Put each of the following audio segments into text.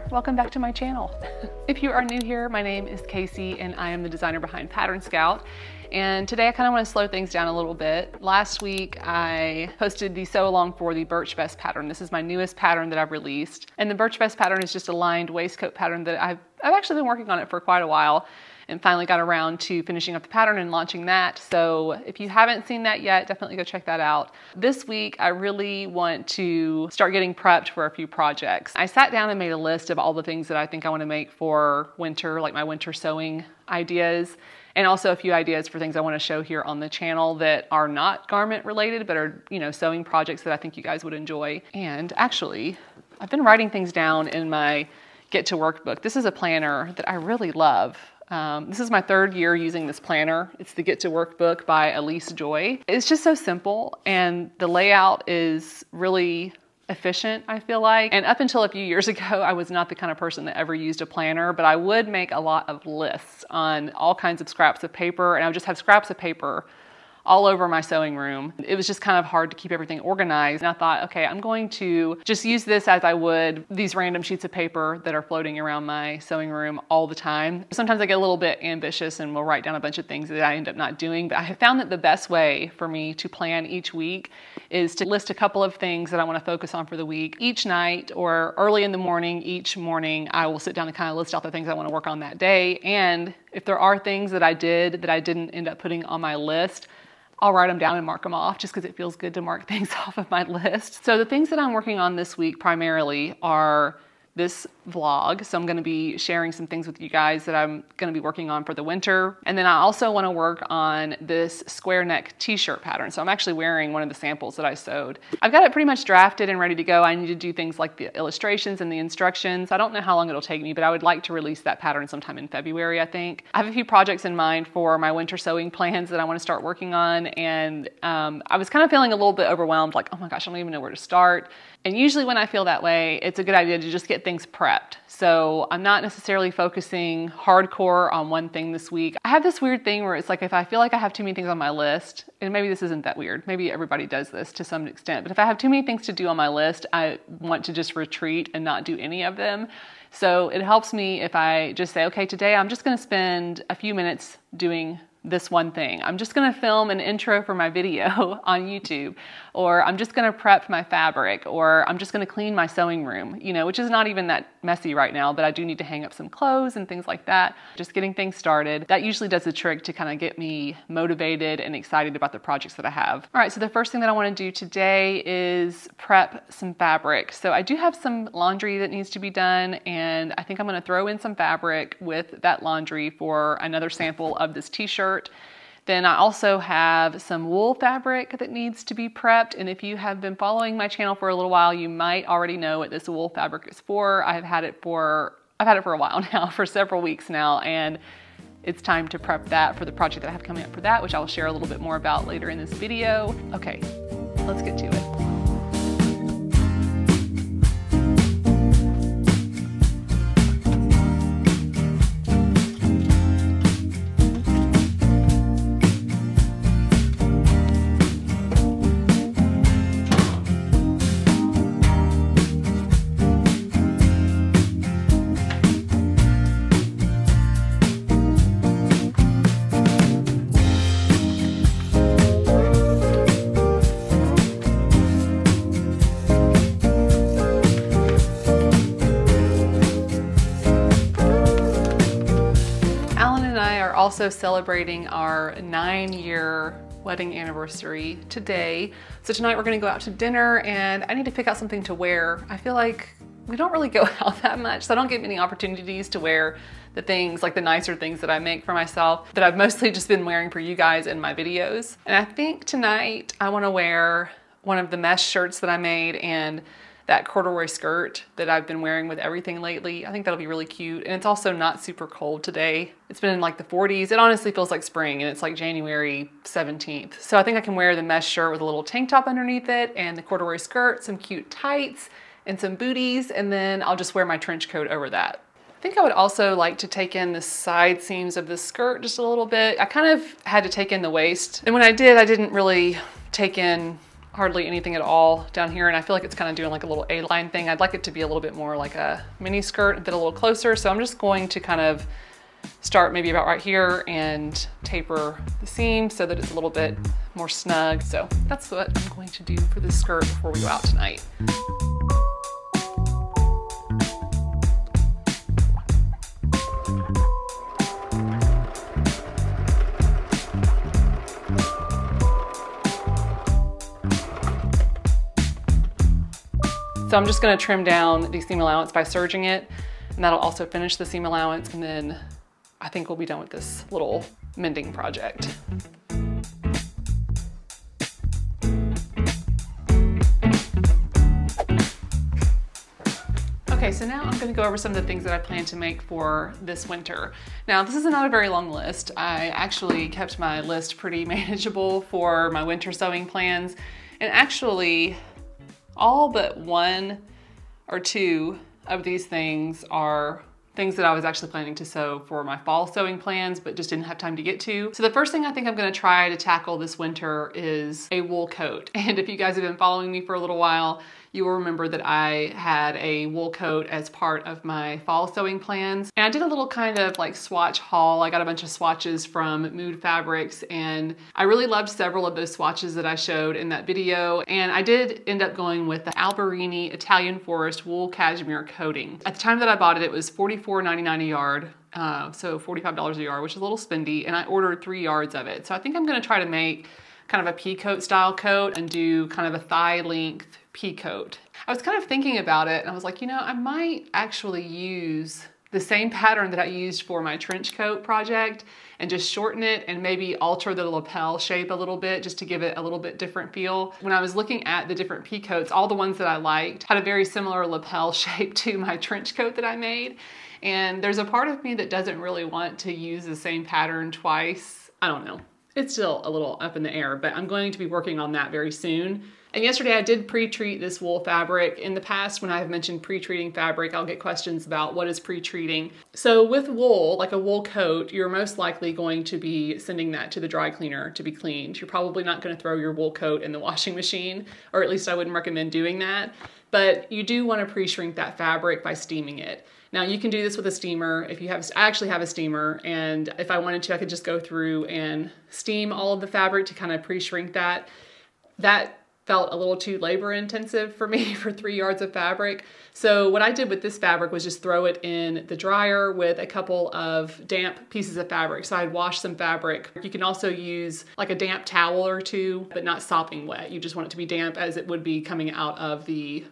Welcome back to my channel. If you are new here, my name is Casey and I am the designer behind Pattern Scout. And today I kind of want to slow things down a little bit. Last week I posted the sew along for the Birch Vest pattern. This is my newest pattern that I've released. And the Birch Vest pattern is just a lined waistcoat pattern that I've actually been working on it for quite a while and finally got around to finishing up the pattern and launching that. So if you haven't seen that yet, definitely go check that out. This week, I really want to start getting prepped for a few projects. I sat down and made a list of all the things that I think I want to make for winter, like my winter sewing ideas, and also a few ideas for things I want to show here on the channel that are not garment related, but are, sewing projects that I think you guys would enjoy. And actually, I've been writing things down in my Get to Work book. This is a planner that I really love. This is my third year using this planner. It's the Get to Work book by Elise Joy. It's just so simple and the layout is really efficient, I feel like. And up until a few years ago, I was not the kind of person that ever used a planner, but I would make a lot of lists on all kinds of scraps of paper, and I would just have scraps of paper all over my sewing room. It was just kind of hard to keep everything organized. And I thought, okay, I'm going to just use this as I would these random sheets of paper that are floating around my sewing room all the time. Sometimes I get a little bit ambitious and will write down a bunch of things that I end up not doing, but I have found that the best way for me to plan each week is to list a couple of things that I want to focus on for the week. Each night or early in the morning, each morning, I will sit down and kind of list out the things I want to work on that day. And if there are things that I did that I didn't end up putting on my list, I'll write them down and mark them off just because it feels good to mark things off of my list. So the things that I'm working on this week primarily are this vlog. So I'm going to be sharing some things with you guys that I'm going to be working on for the winter. And then I also want to work on this square neck t-shirt pattern. So I'm actually wearing one of the samples that I sewed. I've got it pretty much drafted and ready to go. I need to do things like the illustrations and the instructions. I don't know how long it'll take me, but I would like to release that pattern sometime in February, I think. I have a few projects in mind for my winter sewing plans that I want to start working on. And I was kind of feeling a little bit overwhelmed, like, oh my gosh, I don't even know where to start. And usually when I feel that way, it's a good idea to just get things prepped. So I'm not necessarily focusing hardcore on one thing this week. I have this weird thing where it's like if I feel like I have too many things on my list, and maybe this isn't that weird, maybe everybody does this to some extent, but if I have too many things to do on my list, I want to just retreat and not do any of them. So it helps me if I just say, okay, today I'm just going to spend a few minutes doing this one thing. I'm just going to film an intro for my video on YouTube, or I'm just going to prep my fabric, or I'm just going to clean my sewing room, which is not even that messy right now, but I do need to hang up some clothes and things like that. Just getting things started. That usually does the trick to kind of get me motivated and excited about the projects that I have. All right, so the first thing that I want to do today is prep some fabric. So I do have some laundry that needs to be done, and I think I'm going to throw in some fabric with that laundry for another sample of this t-shirt. Then I also have some wool fabric that needs to be prepped. And if you have been following my channel for a little while, you might already know what this wool fabric is for. I've had it for a while now, for several weeks now, and it's time to prep that for the project that I have coming up for that, which I'll share a little bit more about later in this video. Okay, let's get to it. Also celebrating our 9-year wedding anniversary today. So tonight we're gonna go out to dinner and I need to pick out something to wear. I feel like we don't really go out that much, so I don't get many opportunities to wear the things, like the nicer things that I make for myself, that I've mostly just been wearing for you guys in my videos. And I think tonight I wanna wear one of the mesh shirts that I made, and that corduroy skirt that I've been wearing with everything lately. I think that'll be really cute. And it's also not super cold today. It's been in like the 40s. It honestly feels like spring, and it's like January 17th. So I think I can wear the mesh shirt with a little tank top underneath it and the corduroy skirt, some cute tights and some booties, and then I'll just wear my trench coat over that. I think I would also like to take in the side seams of the skirt just a little bit. I kind of had to take in the waist, and when I did, I didn't really take in hardly anything at all down here, and I feel like it's kind of doing like a little A-line thing. I'd like it to be a little bit more like a mini skirt and fit a little closer, so I'm just going to kind of start maybe about right here and taper the seam so that it's a little bit more snug. So that's what I'm going to do for this skirt before we go out tonight. So I'm just gonna trim down the seam allowance by serging it, and that'll also finish the seam allowance, and then I think we'll be done with this little mending project. Okay, so now I'm gonna go over some of the things that I plan to make for this winter. Now, this is not a very long list. I actually kept my list pretty manageable for my winter sewing plans, and actually, all but one or two of these things are things that I was actually planning to sew for my fall sewing plans, but just didn't have time to get to. So the first thing I think I'm gonna try to tackle this winter is a wool coat. And if you guys have been following me for a little while, you will remember that I had a wool coat as part of my fall sewing plans. And I did a little kind of like swatch haul. I got a bunch of swatches from Mood Fabrics, and I really loved several of those swatches that I showed in that video. And I did end up going with the Alberini Italian Forest Wool Cashmere Coating. At the time that I bought it, it was $44.99 a yard. So $45 a yard, which is a little spendy, and I ordered 3 yards of it. So I think I'm gonna try to make kind of a pea coat style coat and do kind of a thigh length pea coat. I was kind of thinking about it, and I was like, you know, I might actually use the same pattern that I used for my trench coat project and just shorten it and maybe alter the lapel shape a little bit just to give it a little bit different feel. When I was looking at the different pea coats, all the ones that I liked had a very similar lapel shape to my trench coat that I made. And there's a part of me that doesn't really want to use the same pattern twice. I don't know. It's still a little up in the air, but I'm going to be working on that very soon. And yesterday I did pre-treat this wool fabric. In the past, when I've mentioned pre-treating fabric, I'll get questions about what is pre-treating. So with wool, like a wool coat, you're most likely going to be sending that to the dry cleaner to be cleaned. You're probably not going to throw your wool coat in the washing machine, or at least I wouldn't recommend doing that. But you do want to pre-shrink that fabric by steaming it. Now you can do this with a steamer. If you have, I actually have a steamer, and if I wanted to, I could just go through and steam all of the fabric to kind of pre-shrink that. That felt a little too labor intensive for me for 3 yards of fabric. So what I did with this fabric was just throw it in the dryer with a couple of damp pieces of fabric. So I'd wash some fabric. You can also use like a damp towel or two, but not sopping wet. You just want it to be damp as it would be coming out of the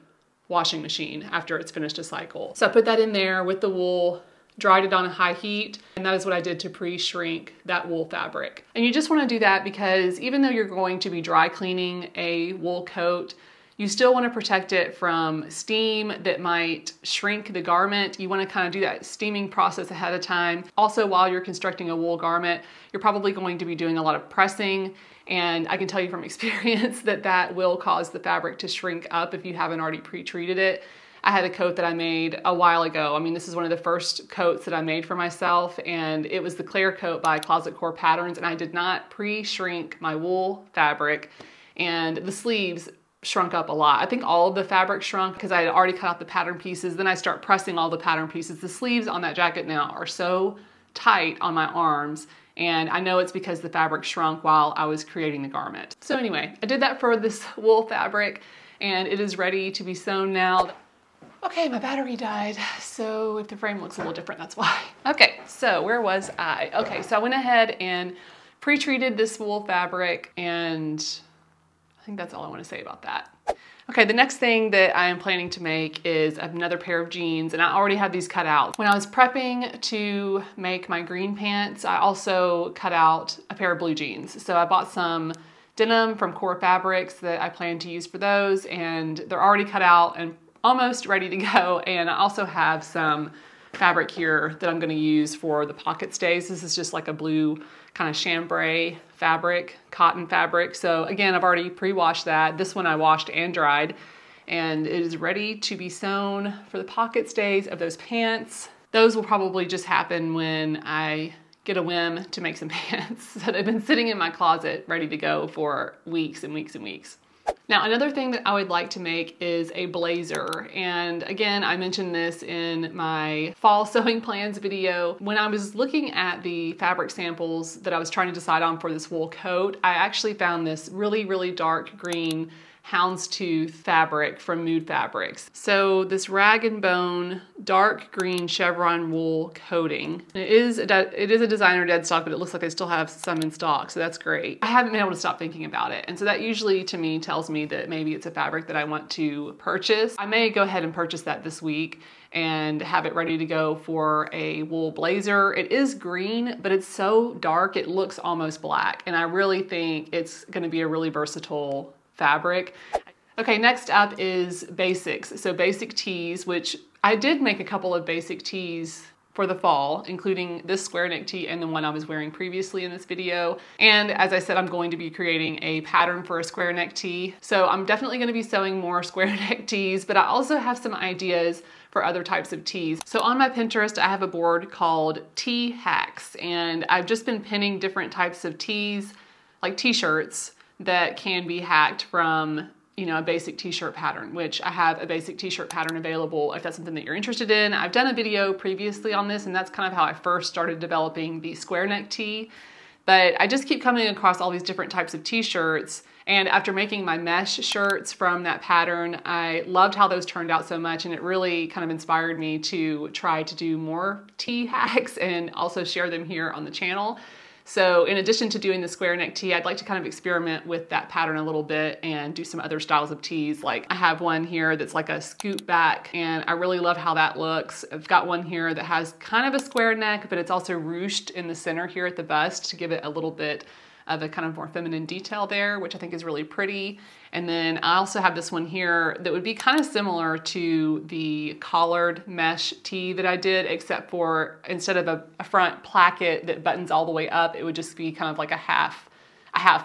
washing machine after it's finished a cycle. So I put that in there with the wool, dried it on a high heat, and that is what I did to pre-shrink that wool fabric. And you just want to do that because even though you're going to be dry cleaning a wool coat, you still want to protect it from steam that might shrink the garment. You want to kind of do that steaming process ahead of time. Also, while you're constructing a wool garment, you're probably going to be doing a lot of pressing, and I can tell you from experience that that will cause the fabric to shrink up if you haven't already pre-treated it. I had a coat that I made a while ago. I mean, this is one of the first coats that I made for myself, and it was the Claire coat by Closet Core Patterns, and I did not pre-shrink my wool fabric, and the sleeves shrunk up a lot. I think all of the fabric shrunk because I had already cut out the pattern pieces. Then I start pressing all the pattern pieces. The sleeves on that jacket now are so tight on my arms, and I know it's because the fabric shrunk while I was creating the garment. So anyway, I did that for this wool fabric, and it is ready to be sewn now. Okay, my battery died, so if the frame looks a little different, that's why. Okay, so where was I? Okay, so I went ahead and pre-treated this wool fabric, and I think that's all I want to say about that. Okay, the next thing that I am planning to make is another pair of jeans, and I already had these cut out. When I was prepping to make my green pants, I also cut out a pair of blue jeans. So I bought some denim from Core Fabrics that I plan to use for those, and they're already cut out and almost ready to go. And I also have some fabric here that I'm going to use for the pocket stays. This is just like a blue kind of chambray fabric, cotton fabric. So again, I've already pre-washed that. This one I washed and dried, and it is ready to be sewn for the pocket stays of those pants. Those will probably just happen when I get a whim to make some pants. So they've been sitting in my closet ready to go for weeks and weeks and weeks. Now, another thing that I would like to make is a blazer. And again, I mentioned this in my fall sewing plans video. When I was looking at the fabric samples that I was trying to decide on for this wool coat, I actually found this really, really dark green houndstooth fabric from Mood Fabrics. So this rag and bone dark green chevron wool coating. It is a designer dead stock, but it looks like I still have some in stock, so that's great. I haven't been able to stop thinking about it, and so that usually to me tells me that maybe it's a fabric that I want to purchase. I may go ahead and purchase that this week and have it ready to go for a wool blazer. It is green, but it's so dark it looks almost black, and I really think it's gonna be a really versatile fabric. Okay, next up is basics. So basic tees, which I did make a couple of basic tees for the fall, including this square neck tee and the one I was wearing previously in this video. And as I said, I'm going to be creating a pattern for a square neck tee. So I'm definitely going to be sewing more square neck tees, but I also have some ideas for other types of tees. So on my Pinterest, I have a board called Tee Hacks, and I've just been pinning different types of tees, like t-shirts, that can be hacked from, you know, a basic t-shirt pattern, which I have a basic t-shirt pattern available if that's something that you're interested in. I've done a video previously on this, and that's kind of how I first started developing the square neck tee. But I just keep coming across all these different types of t-shirts, and after making my mesh shirts from that pattern, I loved how those turned out so much, and it really kind of inspired me to try to do more tee hacks and also share them here on the channel. So in addition to doing the square neck tee, I'd like to kind of experiment with that pattern a little bit and do some other styles of tees. Like I have one here that's like a scoop back, and I really love how that looks. I've got one here that has kind of a square neck, but it's also ruched in the center here at the bust to give it a little bit of a kind of more feminine detail there, which I think is really pretty. And then I also have this one here that would be kind of similar to the collared mesh tee that I did, except for instead of a front placket that buttons all the way up, it would just be kind of like a half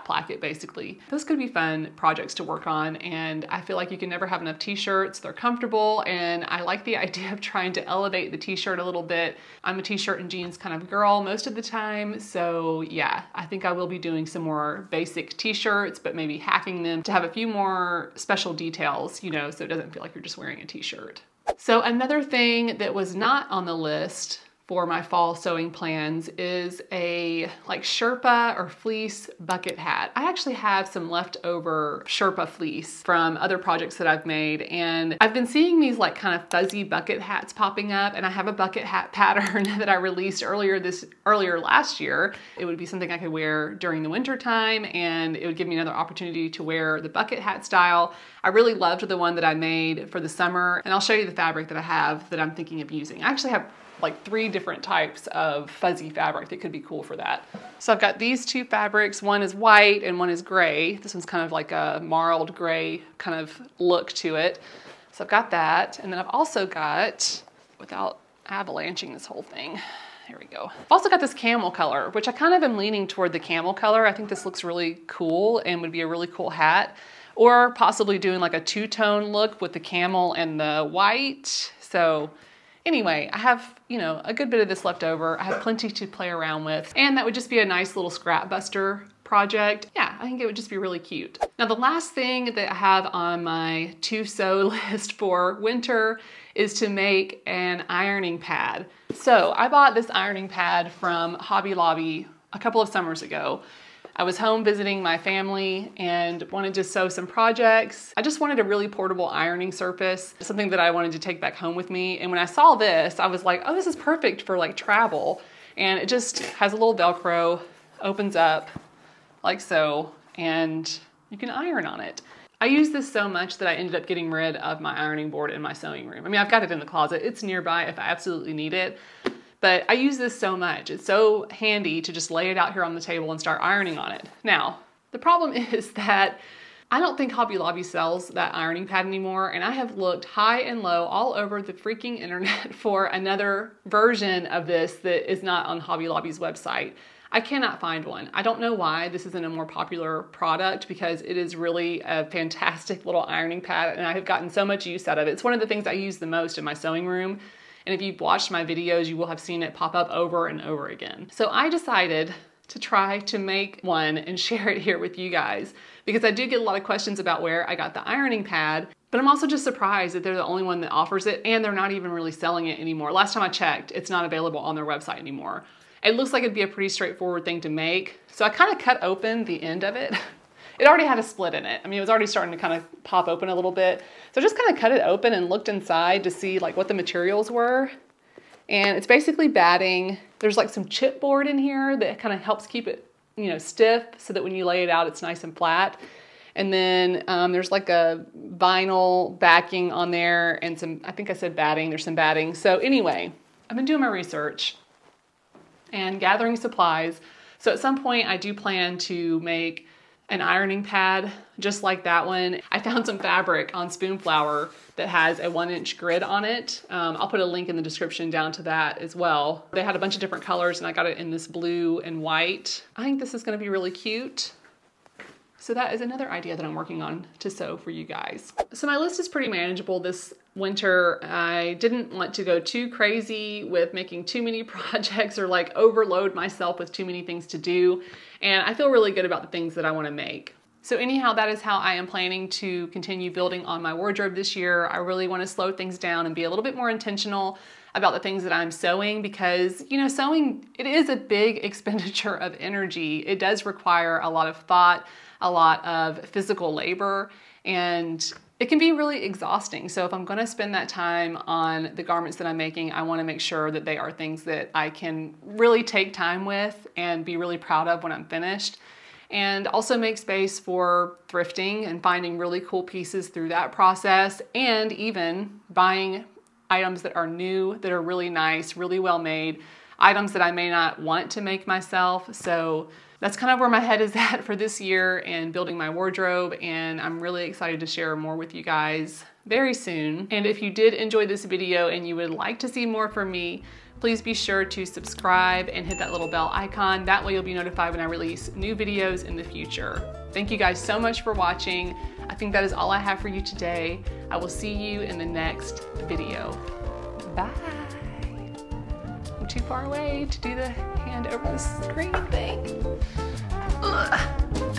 placket basically. Those could be fun projects to work on, and I feel like you can never have enough t-shirts. They're comfortable, and I like the idea of trying to elevate the t-shirt a little bit. I'm a t-shirt and jeans kind of girl most of the time, so yeah, I think I will be doing some more basic t-shirts, but maybe hacking them to have a few more special details, you know, so it doesn't feel like you're just wearing a t-shirt. So another thing that was not on the list for my fall sewing plans is a like Sherpa or fleece bucket hat. I actually have some leftover Sherpa fleece from other projects that I've made, and I've been seeing these like kind of fuzzy bucket hats popping up, and I have a bucket hat pattern that I released earlier last year. It would be something I could wear during the winter time, and it would give me another opportunity to wear the bucket hat style. I really loved the one that I made for the summer, and I'll show you the fabric that I have that I'm thinking of using. I actually have like 3 different types of fuzzy fabric that could be cool for that. So I've got these 2 fabrics. One is white and one is gray. This one's kind of like a marled gray kind of look to it. So I've got that. And then I've also got, without avalanching this whole thing, here we go. I've also got this camel color, which I kind of am leaning toward the camel color. I think this looks really cool and would be a really cool hat. Or possibly doing like a 2-tone look with the camel and the white. So anyway, I have, you know, a good bit of this left over. I have plenty to play around with, and that would just be a nice little scrap buster project. Yeah, I think it would just be really cute. Now, the last thing that I have on my to sew list for winter is to make an ironing pad. So I bought this ironing pad from Hobby Lobby a couple of summers ago. I was home visiting my family and wanted to sew some projects. I just wanted a really portable ironing surface, something that I wanted to take back home with me. And when I saw this, I was like, oh, this is perfect for like travel. And it just has a little Velcro, opens up like so, and you can iron on it. I use this so much that I ended up getting rid of my ironing board in my sewing room. I mean, I've got it in the closet. It's nearby if I absolutely need it. But I use this so much. It's so handy to just lay it out here on the table and start ironing on it. Now, the problem is that I don't think Hobby Lobby sells that ironing pad anymore, and I have looked high and low all over the freaking internet for another version of this that is not on Hobby Lobby's website. I cannot find one. I don't know why this isn't a more popular product, because it is really a fantastic little ironing pad, and I have gotten so much use out of it. It's one of the things I use the most in my sewing room, and if you've watched my videos, you will have seen it pop up over and over again. So I decided to try to make one and share it here with you guys, because I do get a lot of questions about where I got the ironing pad, but I'm also just surprised that they're the only one that offers it, and they're not even really selling it anymore. Last time I checked, it's not available on their website anymore. It looks like it'd be a pretty straightforward thing to make. So I kind of cut open the end of it. It already had a split in it. I mean, it was already starting to kind of pop open a little bit. So I just kind of cut it open and looked inside to see like what the materials were. And it's basically batting. There's like some chipboard in here that kind of helps keep it, you know, stiff, so that when you lay it out, it's nice and flat. And then there's like a vinyl backing on there and some, I think I said batting, there's some batting. So anyway, I've been doing my research and gathering supplies. So at some point I do plan to make an ironing pad just like that one. I found some fabric on Spoonflower that has a 1-inch grid on it. I'll put a link in the description down to that as well. They had a bunch of different colors, and I got it in this blue and white. I think this is gonna be really cute. So that is another idea that I'm working on to sew for you guys. So my list is pretty manageable this winter. I didn't want to go too crazy with making too many projects or like overload myself with too many things to do. And I feel really good about the things that I want to make. So anyhow, that is how I am planning to continue building on my wardrobe this year. I really want to slow things down and be a little bit more intentional about the things that I'm sewing, because, you know, sewing, it is a big expenditure of energy. It does require a lot of thought, a lot of physical labor, and it can be really exhausting. So if I'm gonna spend that time on the garments that I'm making, I wanna make sure that they are things that I can really take time with and be really proud of when I'm finished. And also make space for thrifting and finding really cool pieces through that process, and even buying items that are new, that are really nice, really well made, items that I may not want to make myself. So that's kind of where my head is at for this year and building my wardrobe, and I'm really excited to share more with you guys very soon. And if you did enjoy this video and you would like to see more from me, please be sure to subscribe and hit that little bell icon. That way you'll be notified when I release new videos in the future. Thank you guys so much for watching. I think that is all I have for you today. I will see you in the next video. Bye. I'm too far away to do the hand over the screen thing. Ugh.